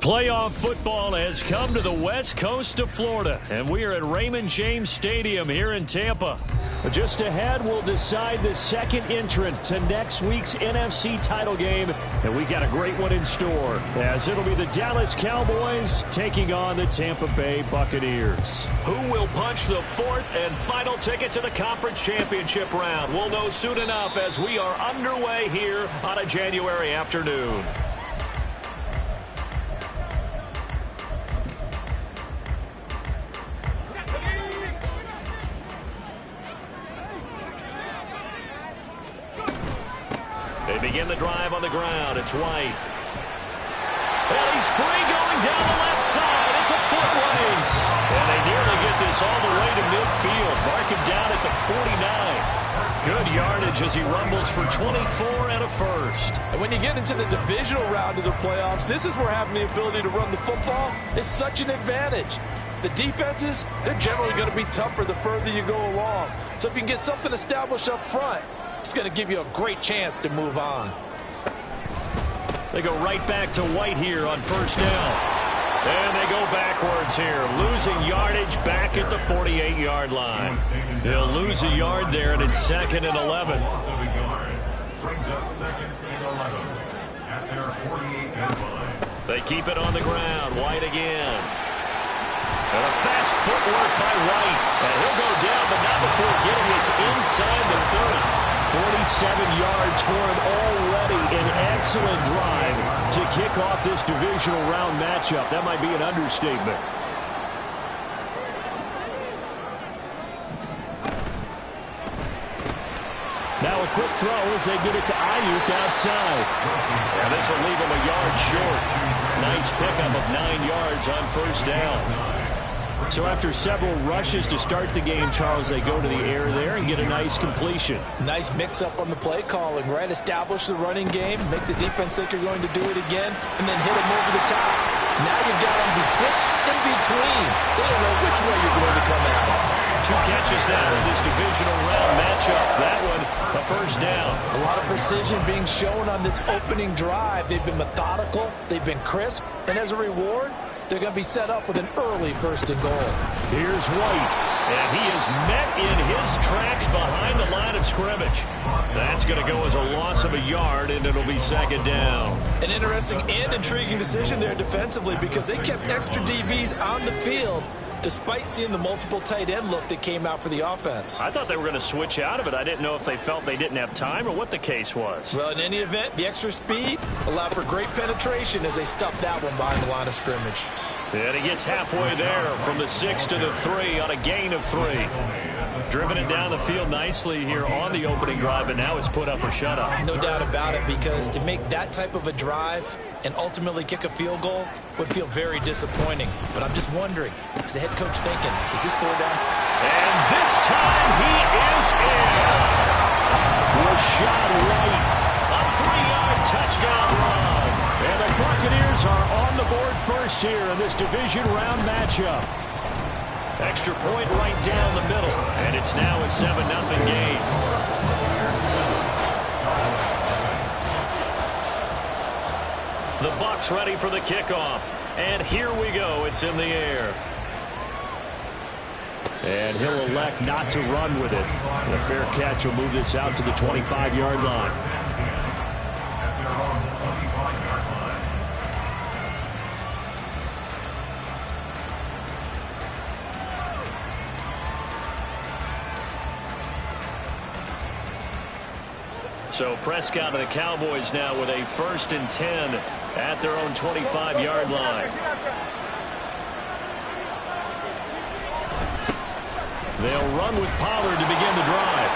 Playoff football has come to the west coast of Florida, and we are at Raymond James Stadium here in Tampa. Just ahead, we'll decide the second entrant to next week's NFC title game, and we got a great one in store, as it'll be the Dallas Cowboys taking on the Tampa Bay Buccaneers. Who will punch the fourth and final ticket to the conference championship round? We'll know soon enough as we are underway here on a January afternoon. They begin the drive on the ground. It's White. And he's free going down the left side. It's a foot race. And they nearly get this all the way to midfield. Mark him down at the 49. Good yardage as he rumbles for 24 and a first. And when you get into the divisional round of the playoffs, this is where having the ability to run the football is such an advantage. The defenses, they're generally going to be tougher the further you go along. So if you can get something established up front, it's going to give you a great chance to move on. They go right back to White here on first down. And they go backwards here, losing yardage back at the 48-yard line. They'll lose a yard there, and it's 2nd and 11. They keep it on the ground. White again. And a fast footwork by White. And he'll go down, but not before getting us inside the 30. 47 yards for him already. An excellent drive to kick off this divisional round matchup. That might be an understatement. Now a quick throw as they get it to Ayuk outside. And this will leave him a yard short. Nice pickup of 9 yards on first down. So after several rushes to start the game, Charles, they go to the air there and get a nice completion. Nice mix-up on the play calling, right? Establish the running game, make the defense think you're going to do it again, and then hit them over the top. Now you've got them betwixt and between. They don't know which way you're going to come at them. 2 catches now in this divisional round matchup. That one, a first down. A lot of precision being shown on this opening drive. They've been methodical, they've been crisp, and as a reward, they're going to be set up with an early 1st and goal. Here's White, and he is met in his tracks behind the line of scrimmage. That's going to go as a loss of a yard, and it'll be 2nd down. An interesting and intriguing decision there defensively because they kept extra DBs on the field despite seeing the multiple tight end look that came out for the offense. I thought they were going to switch out of it. I didn't know if they felt they didn't have time or what the case was. Well, in any event, the extra speed allowed for great penetration as they stuffed that one behind the line of scrimmage. And he gets halfway there from the 6 to the 3 on a gain of 3. Driven it down the field nicely here on the opening drive, but now it's put up or shut up. No doubt about it, because to make that type of a drive and ultimately kick a field goal would feel very disappointing. But I'm just wondering, is the head coach thinking, is this 4 down? And this time he is in. Rashad White, a 3-yard touchdown run. And the Buccaneers are on the board first here in this division round matchup. Extra point right down the middle, and it's now a 7-0 game. The Bucs ready for the kickoff, and here we go. It's in the air. And he'll elect not to run with it. The fair catch will move this out to the 25-yard line. So Prescott and the Cowboys now with a 1st and 10 at their own 25-yard line. They'll run with Pollard to begin the drive.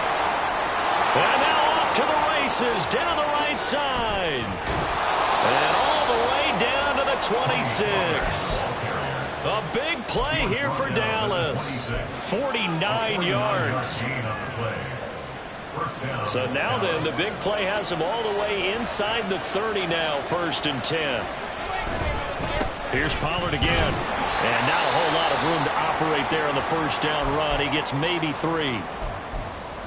And now off to the races down the right side. And all the way down to the 26. A big play here for Dallas. 49 yards. So now then, the big play has him all the way inside the 30 now, 1st and 10. Here's Pollard again. And not a whole lot of room to operate there on the first down run. He gets maybe 3.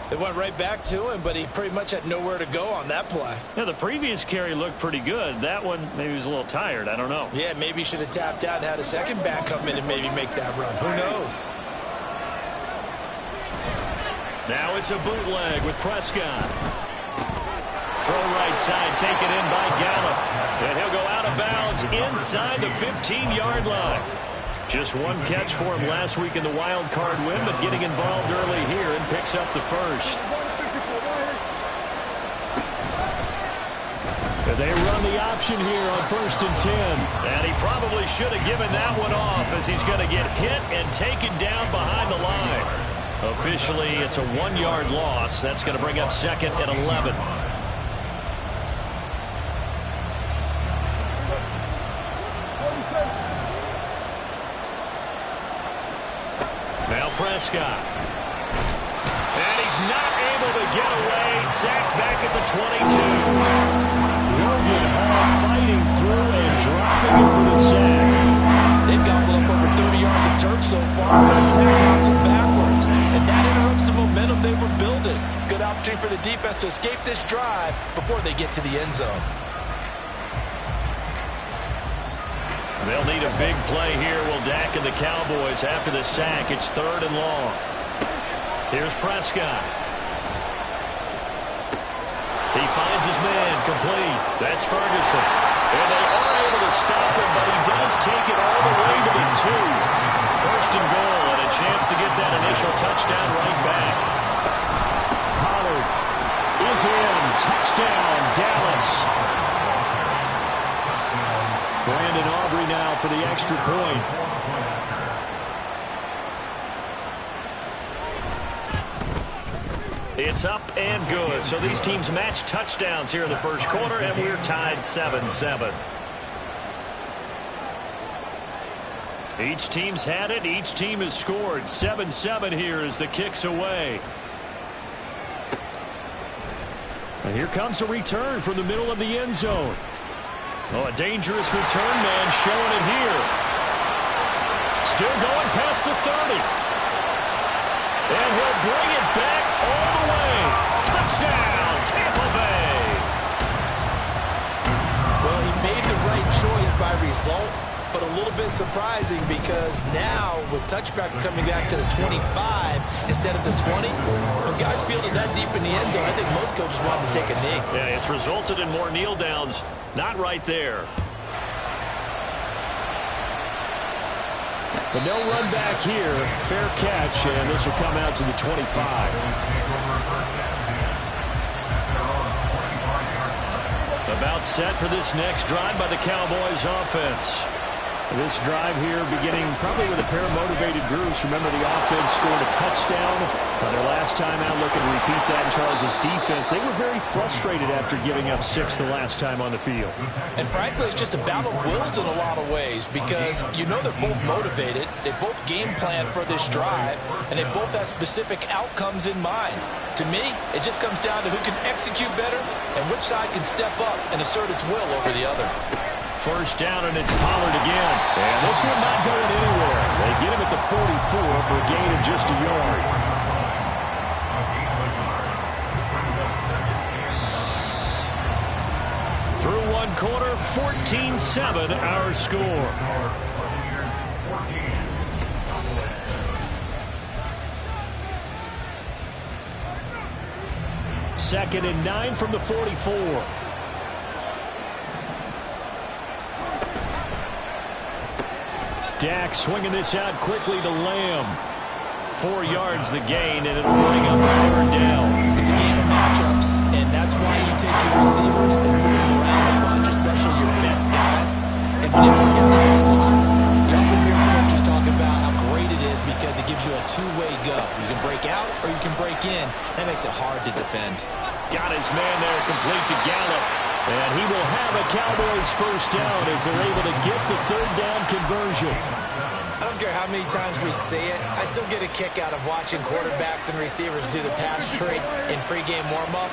They went right back to him, but he pretty much had nowhere to go on that play. Yeah, the previous carry looked pretty good. That one, maybe he was a little tired. I don't know. Yeah, maybe he should have tapped out and had a second back come in and maybe make that run. Who knows? Now it's a bootleg with Prescott. Throw right side, taken in by Gallup. And he'll go out of bounds inside the 15-yard line. Just one catch for him last week in the wild card win, but getting involved early here and picks up the first. They run the option here on 1st and 10. And he probably should have given that one off as he's going to get hit and taken down behind the line. Officially, it's a 1-yard loss. That's going to bring up 2nd and 11. Now Prescott. And he's not able to get away. Sacked back at the 22. Logan Hall fighting through and dropping it for the sack. They've gobbled up over 30 yards of turf so far, but a sack knocks them backwards. And that interrupts the momentum they were building. Good opportunity for the defense to escape this drive before they get to the end zone. They'll need a big play here. Will Dak and the Cowboys after the sack. It's 3rd and long. Here's Prescott. He finds his man complete. That's Ferguson. And they are able to stop him, but he does take it all the way to the 2. 1st and goal and a chance to get that initial touchdown right back. Pollard is in. Touchdown, Dallas. Brandon Aubrey now for the extra point. It's up and good. So these teams match touchdowns here in the first quarter, and we're tied 7-7. Each team's had it. Each team has scored. 7-7 here as the kick's away. And here comes a return from the middle of the end zone. Oh, a dangerous return man showing it here. Still going past the 30. And he'll bring it back all the way. Touchdown, Tampa Bay. Well, he made the right choice by result, but a little bit surprising because now with touchbacks coming back to the 25 instead of the 20, when guys fielded that deep in the end zone, I think most coaches want to take a knee. Yeah, it's resulted in more kneel downs. Not right there. But no run back here. Fair catch, and this will come out to the 25. About set for this next drive by the Cowboys offense. This drive here beginning probably with a pair of motivated groups. Remember, the offense scored a touchdown their last time out. Looking to repeat that in Charles' defense. They were very frustrated after giving up 6 the last time on the field. And frankly, it's just a battle of wills in a lot of ways because you know they're both motivated. They both game plan for this drive, and they both have specific outcomes in mind. To me, it just comes down to who can execute better and which side can step up and assert its will over the other. First down, and it's Pollard again. And this one not going anywhere. They get him at the 44 for a gain of just a yard. Through one quarter, 14-7 our score. Second and 9 from the 44. Dak swinging this out quickly to Lamb. 4 yards the gain, and it'll bring up a 3rd down. It's a game of matchups, and that's why you take your receivers and move them around a bunch, especially your best guys. And when you work out in the slot, you often hear the coaches talk about how great it is because it gives you a two-way go. You can break out or you can break in. That makes it hard to defend. Got his man there complete to Gallup. And he will have a Cowboys first down as they're able to get the 3rd down conversion. I don't care how many times we see it. I still get a kick out of watching quarterbacks and receivers do the pass trade in pregame warm-up.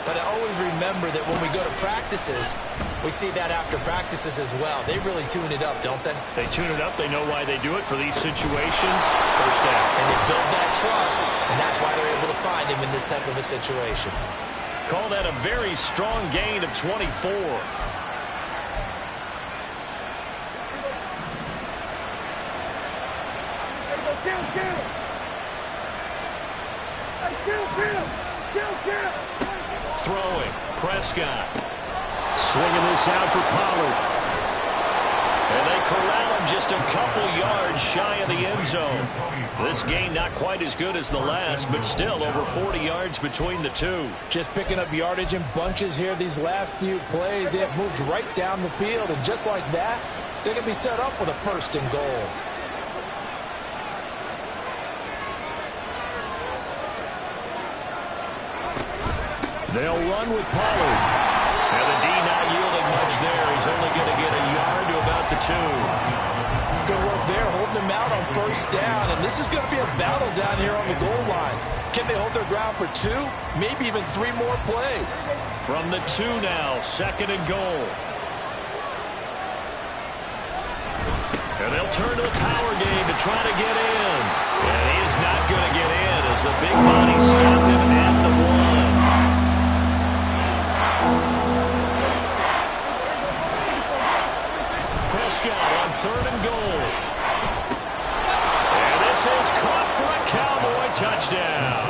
But I always remember that when we go to practices, We see that after practices as well. They really tune it up, don't they? They tune it up. They know why they do it for these situations. First down. And they build that trust, and that's why they're able to find him in this type of a situation. Call that a very strong gain of 24. Throwing. Prescott. Swinging this out for Pollard. And they corral him just a couple yards shy of the end zone. This gain not quite as good as the last, but still over 40 yards between the two. Just picking up yardage in bunches here these last few plays. They have moved right down the field, and just like that, they're going to be set up with a first and goal. They'll run with Pollard. And the D not yielding much there. He's only going to get a yard to about the 2. Good work there, holding them out on first down. And this is going to be a battle down here on the goal line. Can they hold their ground for 2? Maybe even 3 more plays. From the 2 now, second and goal. And they'll turn to the power game to try to get in. And he is not going to get in as the big body stopped him at the 1. Prescott on third and goal. And this is caught for a Cowboy touchdown.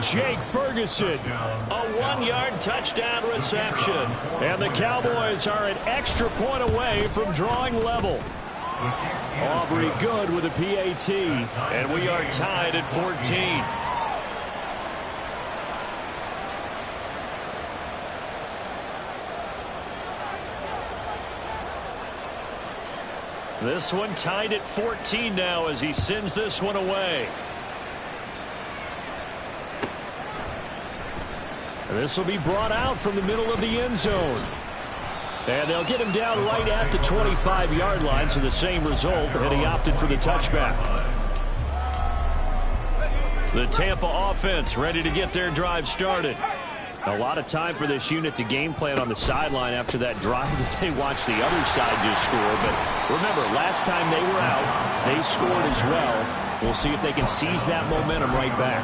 Jake Ferguson, a 1-yard touchdown reception. And the Cowboys are an extra point away from drawing level. Aubrey good with a PAT. And we are tied at 14. This one tied at 14 now as he sends this one away. And this will be brought out from the middle of the end zone. And they'll get him down right at the 25-yard line, so the same result, and he opted for the touchback. The Tampa offense ready to get their drive started. A lot of time for this unit to game plan on the sideline after that drive that they watched the other side just score. But remember, last time they were out, they scored as well. We'll see if they can seize that momentum right back.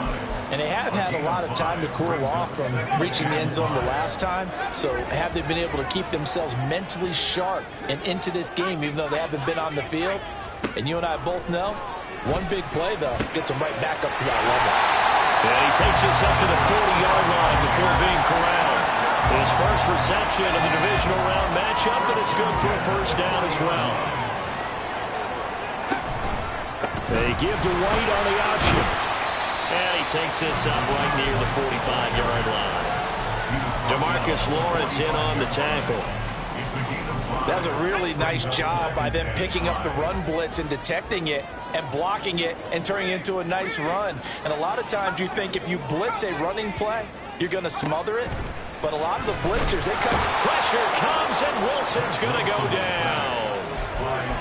And they have had a lot of time to cool off from reaching the end zone the last time. So have they been able to keep themselves mentally sharp and into this game, even though they haven't been on the field? And you and I both know, one big play, though, gets them right back up to that level. And he takes us up to the 40-yard line before being corralled. His first reception of the divisional round matchup, and it's good for a first down as well. They give to White on the option. And he takes this up right near the 45-yard line. DeMarcus Lawrence in on the tackle. That was a really nice job by them picking up the run blitz and detecting it and blocking it and turning it into a nice run. And a lot of times you think if you blitz a running play, you're going to smother it. But a lot of the blitzers, they come. Pressure comes, and Wilson's going to go down.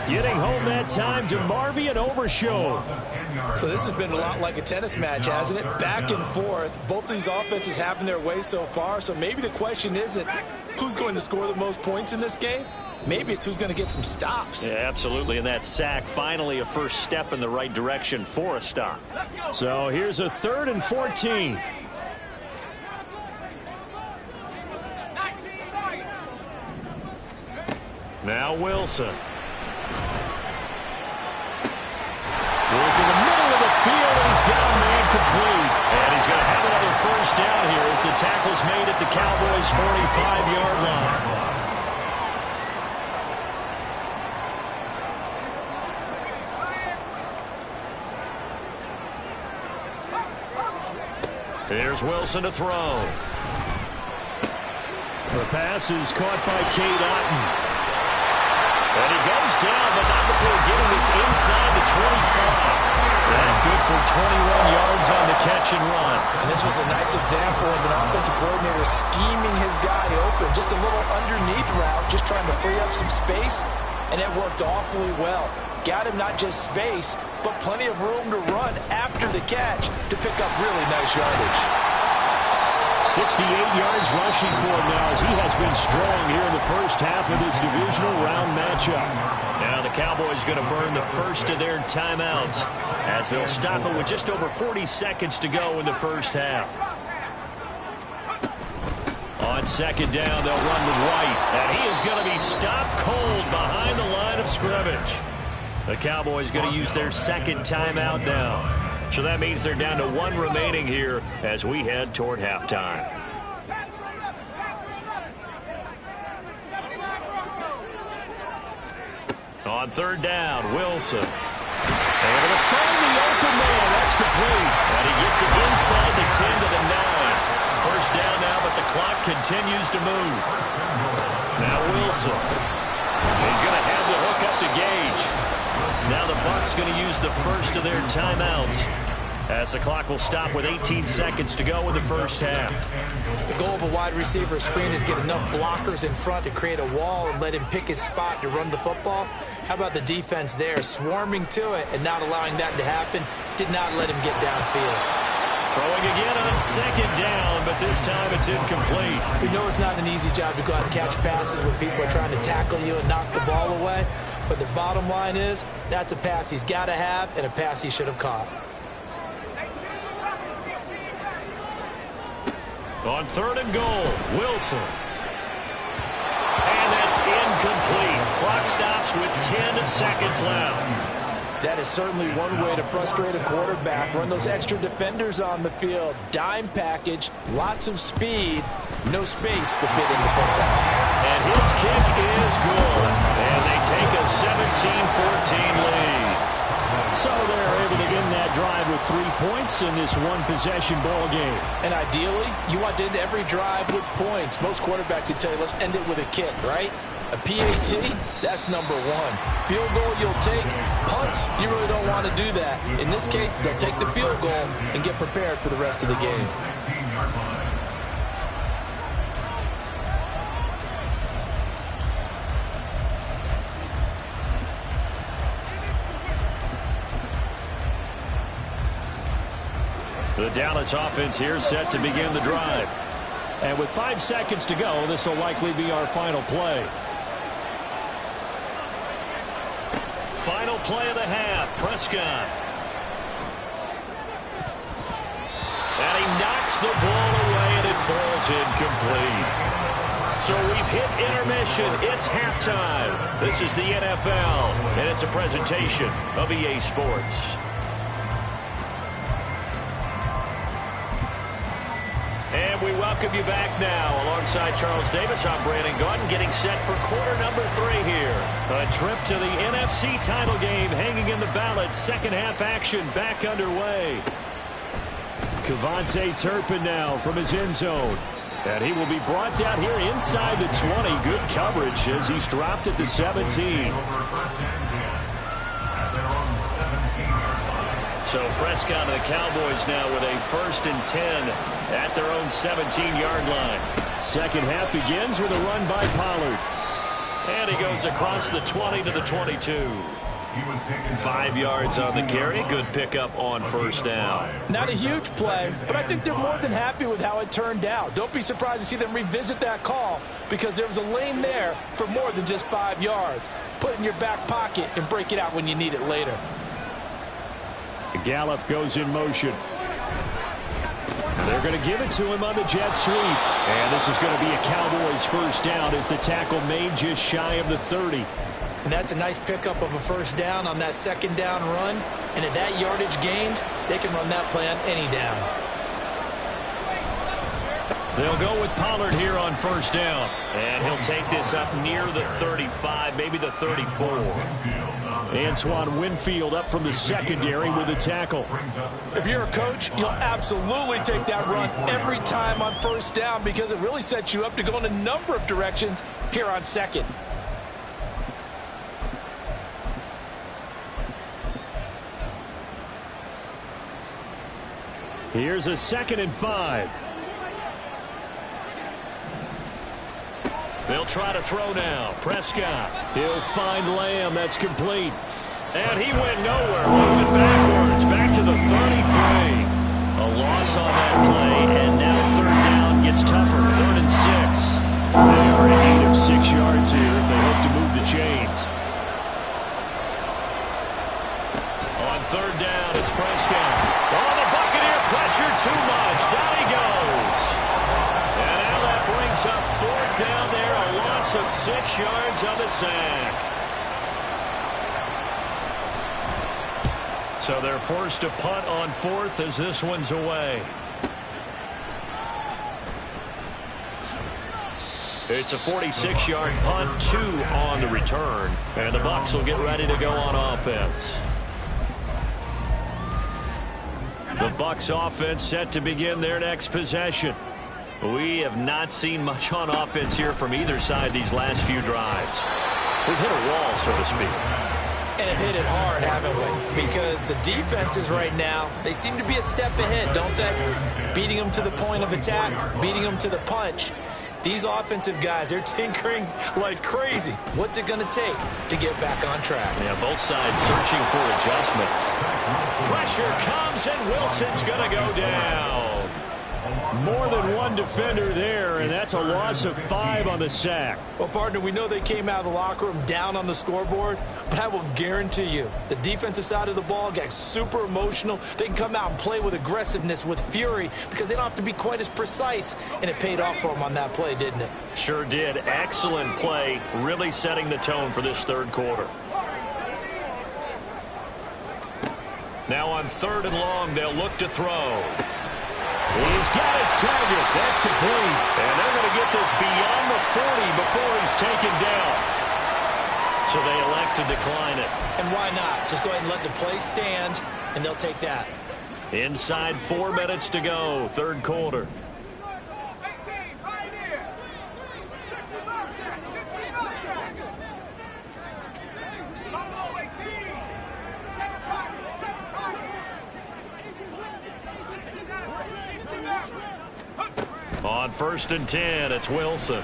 Getting home that time to Marvian Overshow. So this has been a lot like a tennis match, hasn't it? Back and forth. Both of these offenses having their way so far. So maybe the question isn't who's going to score the most points in this game. Maybe it's who's going to get some stops. Yeah, absolutely. And that sack, finally a first step in the right direction for a stop. So here's a 3rd and 14. Now Wilson. Working the middle of the field, and he's got a man complete. And he's going to have another first down here as the tackle's made at the Cowboys' 45-yard line. Here's Wilson to throw. The pass is caught by Cade Otton. And he goes down, but not before getting this inside the 25. And good for 21 yards on the catch and run. And this was a nice example of an offensive coordinator scheming his guy open. Just a little underneath route, just trying to free up some space. And it worked awfully well. Got him not just space, but plenty of room to run after the catch to pick up really nice yardage. 68 yards rushing for him now as he has been strong here in the first half of this divisional round matchup. Now the Cowboys going to burn the first of their timeouts as they'll stop it with just over 40 seconds to go in the first half. On second down, they'll run to White, and he is going to be stopped cold behind the line of scrimmage. The Cowboys going to use their second timeout now. So that means they're down to one remaining here as we head toward halftime. On third down, Wilson. Able to find the open man. That's complete. And he gets it inside the 10 to the 9. First down now, but the clock continues to move. Now Wilson. He's going to have the hook up to Gage. Now the Bucs going to use the first of their timeouts as the clock will stop with 18 seconds to go in the first half. The goal of a wide receiver screen is get enough blockers in front to create a wall and let him pick his spot to run the football. How about the defense there, swarming to it and not allowing that to happen? Did not let him get downfield. Throwing again on second down, but this time it's incomplete. We know it's not an easy job to go out and catch passes when people are trying to tackle you and knock the ball away. But the bottom line is, that's a pass he's got to have and a pass he should have caught. On third and goal, Wilson. And that's incomplete. Clock stops with 10 seconds left. That is certainly one way to frustrate a quarterback. Run those extra defenders on the field. Dime package, lots of speed, no space to fit in the football. And his kick is good. And they take a 17-14 lead. So they're able to end that drive with 3 points in this one-possession ball game. And ideally, you want to end every drive with points. Most quarterbacks would tell you, let's end it with a kick, right? A PAT, that's number one. Field goal you'll take. Punts, you really don't want to do that. In this case, they'll take the field goal and get prepared for the rest of the game. The Dallas offense here set to begin the drive. And with 5 seconds to go, this will likely be our final play. Final play of the half, Prescott. And he knocks the ball away, and it falls incomplete. So we've hit intermission. It's halftime. This is the NFL, and it's a presentation of EA Sports. And we welcome you back now. Alongside Charles Davis, I'm Brandon Gaudin, getting set for quarter number 3 here. A trip to the NFC title game hanging in the balance. Second half action back underway. Kevontae Turpin now from his end zone. And he will be brought down here inside the 20. Good coverage as he's dropped at the 17. So Prescott and the Cowboys now with a 1st and 10 at their own 17-yard line. Second half begins with a run by Pollard. And he goes across the 20 to the 22. 5 yards on the carry. Good pickup on first down. Not a huge play, but I think they're more than happy with how it turned out. Don't be surprised to see them revisit that call because there was a lane there for more than just 5 yards. Put it in your back pocket and break it out when you need it later. Gallup goes in motion. They're going to give it to him on the jet sweep. And this is going to be a Cowboys first down as the tackle made just shy of the 30. And that's a nice pickup of a first down on that second down run. And at that yardage gained, they can run that play on any down. They'll go with Pollard here on first down. And he'll take this up near the 35, maybe the 34. Antoine Winfield up from the secondary with a tackle. If you're a coach, you'll absolutely take that run every time on first down because it really sets you up to go in a number of directions here on second. Here's a 2nd and 5. They'll try to throw now. Prescott. He'll find Lamb. That's complete. And he went nowhere. Moving backwards. Back to the 33. A loss on that play, and now third down gets tougher. 3rd and 6. They are in need of 6 yards here if they hope to move the chains. On 3rd down, it's Prescott. Oh, the Buccaneer pressure too much. Down he goes. And now that brings up 4th down there. A loss of 6 yards on the sack. So they're forced to punt on 4th as this one's away. It's a 46-yard punt, 2 on the return. And the Bucs will get ready to go on offense. The Bucs offense set to begin their next possession. We have not seen much on offense here from either side these last few drives. We've hit a wall, so to speak. And have hit it hard, haven't we? Because the defenses right now, they seem to be a step ahead, don't they? Beating them to the point of attack, beating them to the punch. These offensive guys, they're tinkering like crazy. What's it going to take to get back on track? Yeah, both sides searching for adjustments. Pressure comes, and Wilson's going to go down. More than one defender there, and that's a loss of 5 on the sack. Well, partner, we know they came out of the locker room down on the scoreboard, but I will guarantee you the defensive side of the ball got super emotional. They can come out and play with aggressiveness, with fury, because they don't have to be quite as precise, and it paid off for them on that play, didn't it? Sure did. Excellent play, really setting the tone for this 3rd quarter. Now on 3rd and long, they'll look to throw. He's got his target. That's complete. And they're going to get this beyond the 40 before he's taken down. So they elect to decline it. And why not? Just go ahead and let the play stand, and they'll take that. Inside 4 minutes to go, 3rd quarter. On 1st and 10, it's Wilson.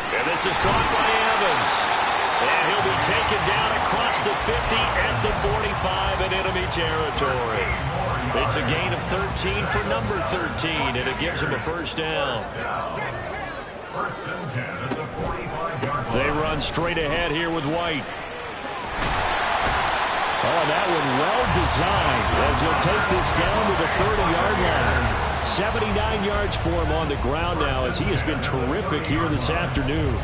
And this is caught by Evans. And he'll be taken down across the 50 at the 45 in enemy territory. It's a gain of 13 for number 13, and it gives him a 1st down. They run straight ahead here with White. Oh, that one well designed as he'll take this down to the 30-yard line. 79 yards for him on the ground now as he has been terrific here this afternoon.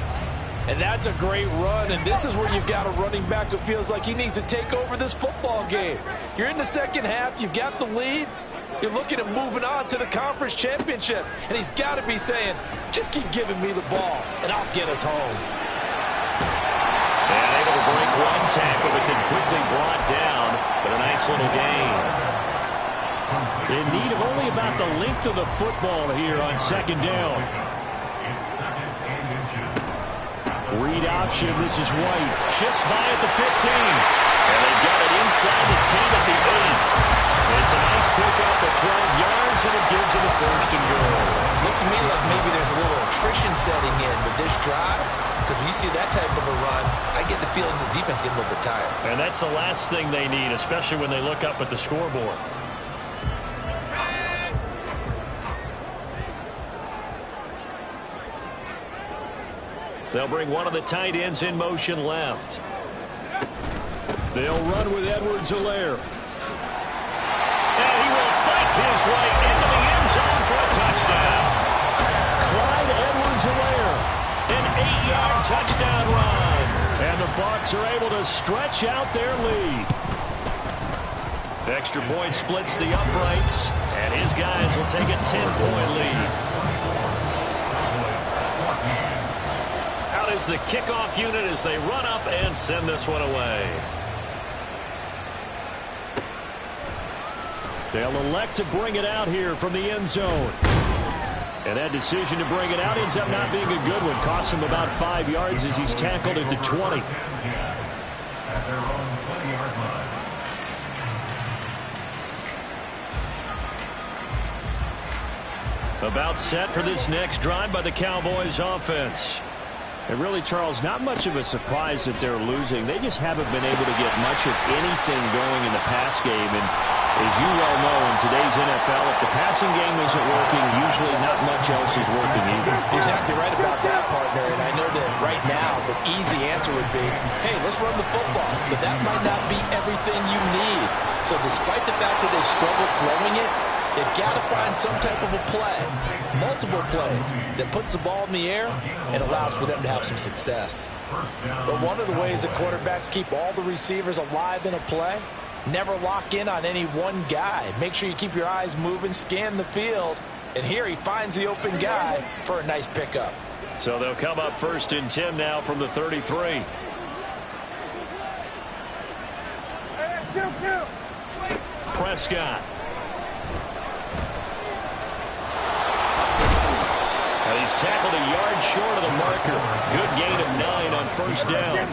And that's a great run, and this is where you've got a running back who feels like he needs to take over this football game. You're in the 2nd half, you've got the lead, you're looking at moving on to the conference championship, and he's got to be saying, just keep giving me the ball, and I'll get us home. And able to break one tackle, but then quickly brought down with a nice little gain. In need of only about the length of the football here on 2nd down. Read option, this is White. Shifts by at the 15. And they've got it inside the 10 at the 8. It's a nice pickup at 12 yards, and it gives them a 1st and goal. Looks to me like maybe there's a little attrition setting in with this drive, because when you see that type of a run, I get the feeling the defense getting a little bit tired. And that's the last thing they need, especially when they look up at the scoreboard. They'll bring one of the tight ends in motion left. They'll run with Edwards-Helaire. And he will fight his way into the end zone for a touchdown. Clyde Edwards-Helaire, an 8-yard touchdown run. And the Bucs are able to stretch out their lead. Extra point splits the uprights, and his guys will take a 10-point lead. Out is the kickoff unit as they run up and send this one away. They'll elect to bring it out here from the end zone. And that decision to bring it out ends up not being a good one. Costs him about 5 yards as he's tackled at the 20. About set for this next drive by the Cowboys offense. And really, Charles, not much of a surprise that they're losing. They just haven't been able to get much of anything going in the pass game. And As you well know, in today's NFL, if the passing game isn't working, usually not much else is working either. You're exactly right about that, partner. And I know that right now the easy answer would be, hey, let's run the football. But that might not be everything you need. So despite the fact that they've struggled throwing it, they've got to find some type of a play, multiple plays, that puts the ball in the air and allows for them to have some success. But one of the ways that quarterbacks keep all the receivers alive in a play, never lock in on any one guy. Make sure you keep your eyes moving, scan the field, and here he finds the open guy for a nice pickup. So they'll come up 1st and 10 now from the 33. Prescott. And he's tackled a yard short of the marker. Good gain of 9 on 1st down.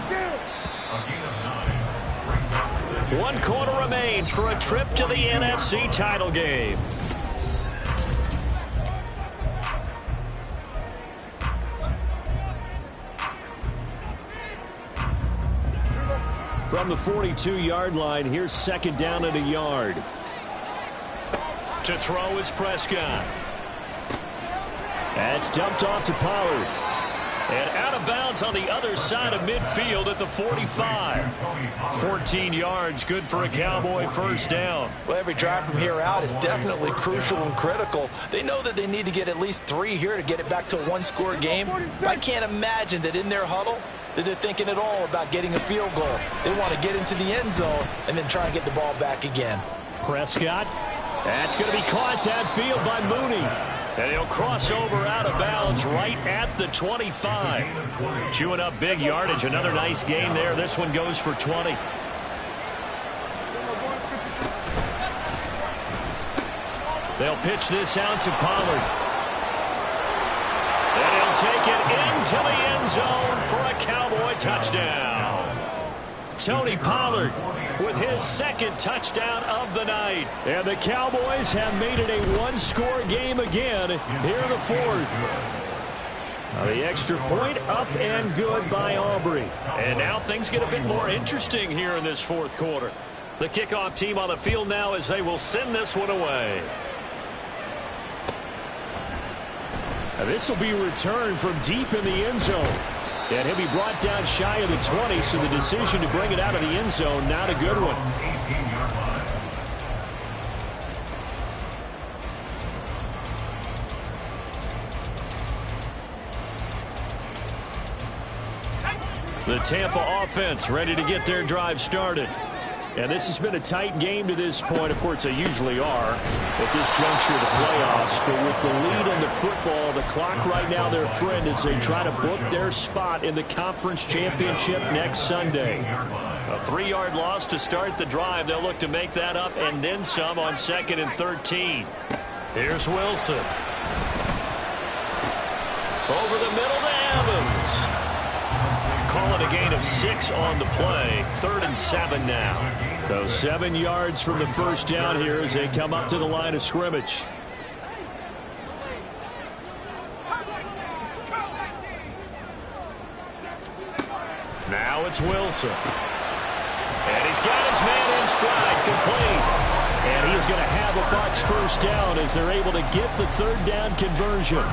1 quarter remains for a trip to the NFC title game. From the 42-yard line, here's 2nd down and a yard. To throw is Prescott. That's dumped off to Pollard. And out of bounds on the other side of midfield at the 45. 14 yards, good for a Cowboy 1st down. Well, every drive from here out is definitely crucial and critical. They know that they need to get at least 3 here to get it back to a 1-score game. But I can't imagine that in their huddle that they're thinking at all about getting a field goal. They want to get into the end zone and then try and get the ball back again. Prescott. That's going to be caught downfield by Mooney. And he'll cross over out of bounds right at the 25. Chewing up big yardage. Another nice gain there. This one goes for 20. They'll pitch this out to Pollard. And he'll take it into the end zone for a Cowboy touchdown. Tony Pollard with his 2nd touchdown of the night. And the Cowboys have made it a 1-score game again here in the 4th. The extra point up and good by Aubrey. And now things get a bit more interesting here in this 4th quarter. The kickoff team on the field now as they will send this one away. Now this will be returned from deep in the end zone. And he'll be brought down shy of the 20, so the decision to bring it out of the end zone, not a good one. The Tampa offense ready to get their drive started. And this has been a tight game to this point. Of course, they usually are at this juncture of the playoffs. But with the lead in the football, the clock right now their friend as they try to book their spot in the conference championship next Sunday. A 3-yard loss to start the drive. They'll look to make that up and then some on 2nd and 13. Here's Wilson. Over the middle to Evans. Call it a gain of 6 on the play. 3rd and 7 now. So 7 yards from the 1st down here as they come up to the line of scrimmage. Now it's Wilson. And he's got his man in stride, complete. And he is going to have a Bucs 1st down as they're able to get the 3rd down conversion.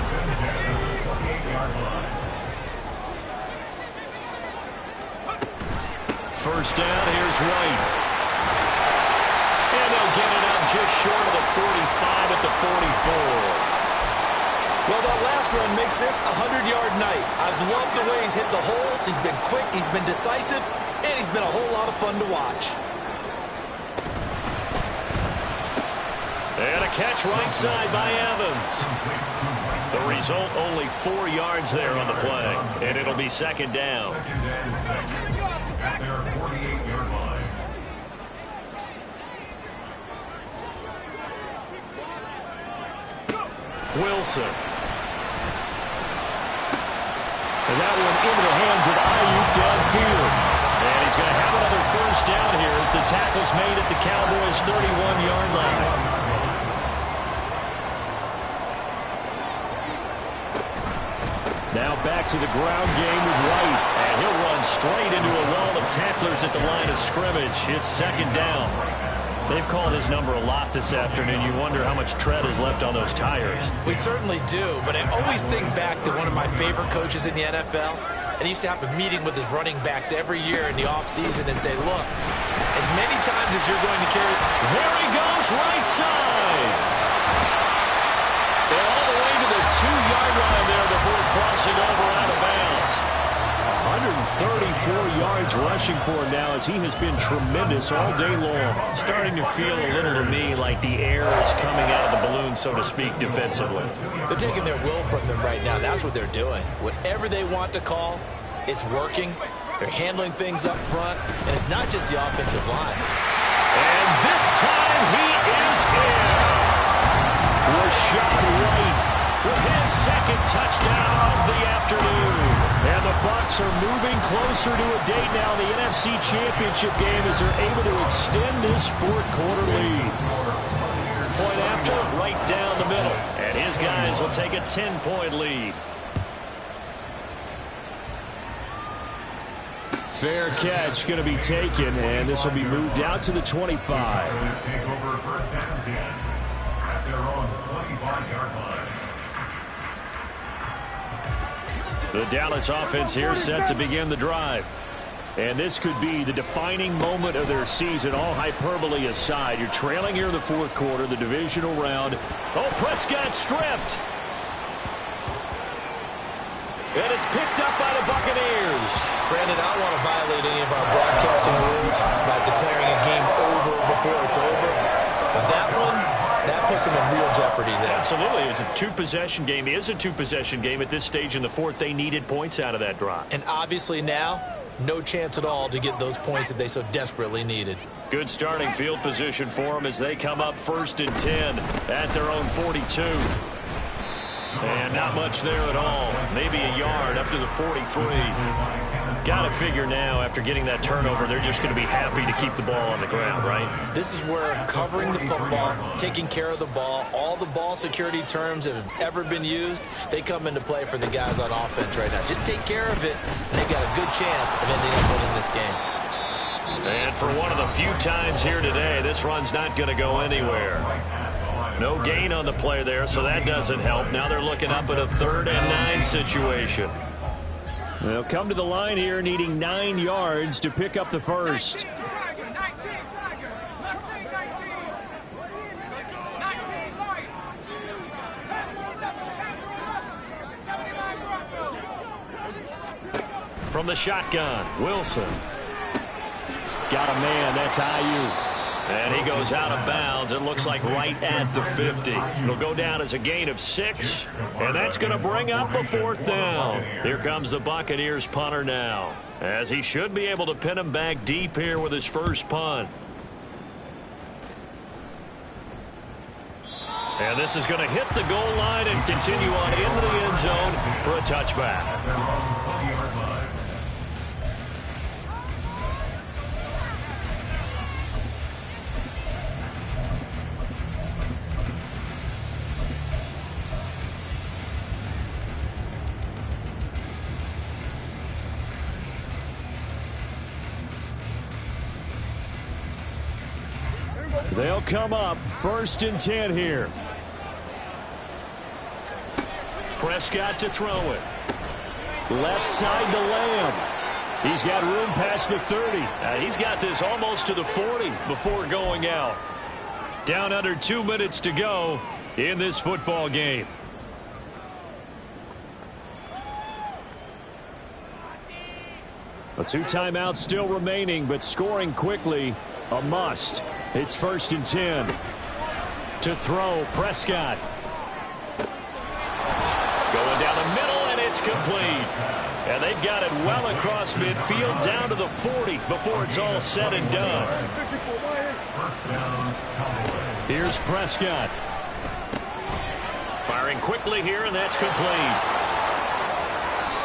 First down, here's White. And they'll get it up just short of the 45 at the 44. Well, that last run makes this a 100-yard night. I've loved the way he's hit the holes. He's been quick, he's been decisive, and he's been a whole lot of fun to watch. And a catch right side by Evans. The result, only 4 yards there on the play. And it'll be 2nd down. At their 48-yard line. Wilson. And that one into the hands of Ayuk downfield. And he's going to have another 1st down here as the tackle's made at the Cowboys' 31-yard line. Now back to the ground game with White. And he'll run straight into a wall of tacklers at the line of scrimmage. It's 2nd down. They've called his number a lot this afternoon. You wonder how much tread is left on those tires. We certainly do, but I always think back to one of my favorite coaches in the NFL. And he used to have a meeting with his running backs every year in the offseason and say, look, as many times as you're going to carry. There he goes, right side. And all the way to the 2-yard line there before crossing over out of bounds. 134 yards rushing for him now as he has been tremendous all day long. Starting to feel a little to me like the air is coming out of the balloon, so to speak, defensively. They're taking their will from them right now. That's what they're doing. Whatever they want to call, it's working. They're handling things up front, and it's not just the offensive line. And this time he is in. Rashad White with his second touchdown of the afternoon. And the Bucs are moving closer to a date now, the NFC Championship game, as they're able to extend this fourth-quarter lead. Point after, right down the middle. And his guys will take a 10-point lead. Fair catch going to be taken, and this will be moved out to the 25. Take over first down 10 at their own 25-yard line. The Dallas offense here set to begin the drive. And this could be the defining moment of their season, all hyperbole aside. You're trailing here in the fourth quarter, the divisional round. Oh, Prescott stripped. And it's picked up by the Buccaneers. Brandon, I don't want to violate any of our broadcasting rules by declaring a game over before it's over. But that one, that puts them in real jeopardy there. Absolutely. It's a two-possession game. It is a two-possession game at this stage in the fourth. They needed points out of that drive. And obviously now, no chance at all to get those points that they so desperately needed. Good starting field position for them as they come up 1st and 10 at their own 42. And not much there at all. Maybe a yard up to the 43. Got to figure now, after getting that turnover, they're just going to be happy to keep the ball on the ground, right? This is where covering the football, taking care of the ball, all the ball security terms that have ever been used, they come into play for the guys on offense right now. Just take care of it, and they've got a good chance of ending up winning this game. And for one of the few times here today, this run's not going to go anywhere. No gain on the play there, so that doesn't help. Now they're looking up at a 3rd and 9 situation. They'll come to the line here needing 9 yards to pick up the first. From the shotgun, Wilson. Got a man, that's Ayuk. And he goes out of bounds, it looks like right at the 50. It'll go down as a gain of 6, and that's going to bring up a 4th down. Here comes the Buccaneers punter now, as he should be able to pin him back deep here with his first punt. And this is going to hit the goal line and continue on into the end zone for a touchback. They'll come up 1st and 10 here. Prescott to throw it. Left side to Lamb. He's got room past the 30. He's got this almost to the 40 before going out. Down under 2 minutes to go in this football game. A 2 timeouts still remaining, but scoring quickly a must. It's 1st and 10. To throw, Prescott. Going down the middle, and it's complete. And they've got it well across midfield, down to the 40 before it's all said and done. Here's Prescott. Firing quickly here, and that's complete.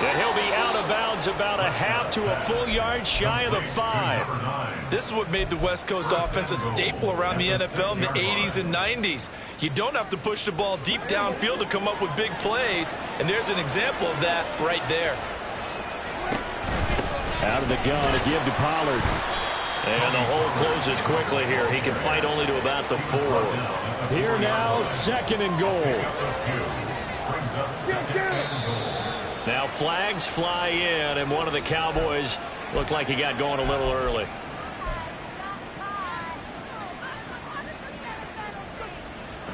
And he'll be out of bounds about a half to a full yard shy of the 5. This is what made the West Coast offense a staple around the NFL in the 80s and 90s. You don't have to push the ball deep downfield to come up with big plays, and there's an example of that right there. Out of the gun to give to Pollard. And the hole closes quickly here. He can fight only to about the 4. Here now, 2nd and goal. Now flags fly in, and one of the Cowboys looked like he got going a little early.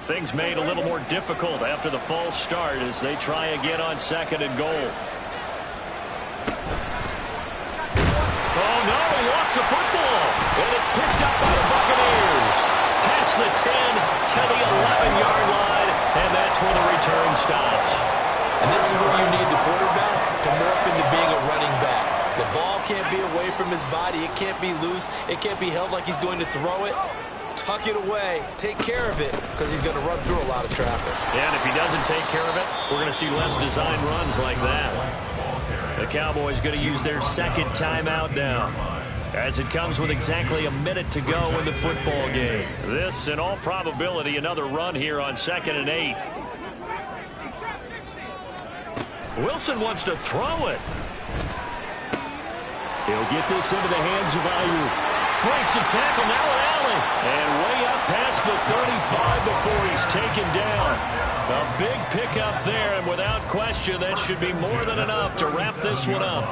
Things made a little more difficult after the false start as they try again on 2nd and goal. Oh, no, he lost the football. And it's picked up by the Buccaneers. Past the 10 to the 11-yard line, and that's where the return stops. And this is where you need the quarterback to morph into being a running back. The ball can't be away from his body. It can't be loose. It can't be held like he's going to throw it. Tuck it away. Take care of it because he's going to run through a lot of traffic. Yeah, and if he doesn't take care of it, we're going to see less design runs like that. The Cowboys going to use their 2nd timeout now, as it comes with exactly a minute to go in the football game. This, in all probability, another run here on 2nd and 8. Wilson wants to throw it. He'll get this into the hands of Ayuk. Breaks the tackle now at Allen. And way up past the 35 before he's taken down. A big pickup there, and without question, that should be more than enough to wrap this one up.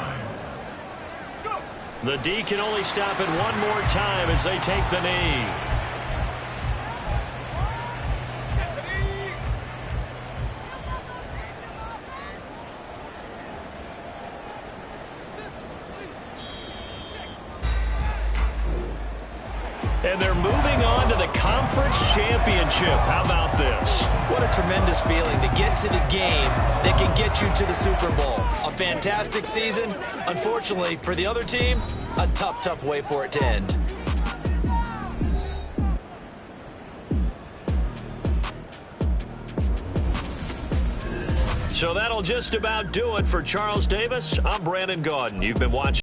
The D can only stop it one more time as they take the knee. And they're moving on to the conference championship. How about this? What a tremendous feeling to get to the game that can get you to the Super Bowl. A fantastic season. Unfortunately, for the other team, a tough way for it to end. So that'll just about do it for Charles Davis. I'm Brandon Gaudin. You've been watching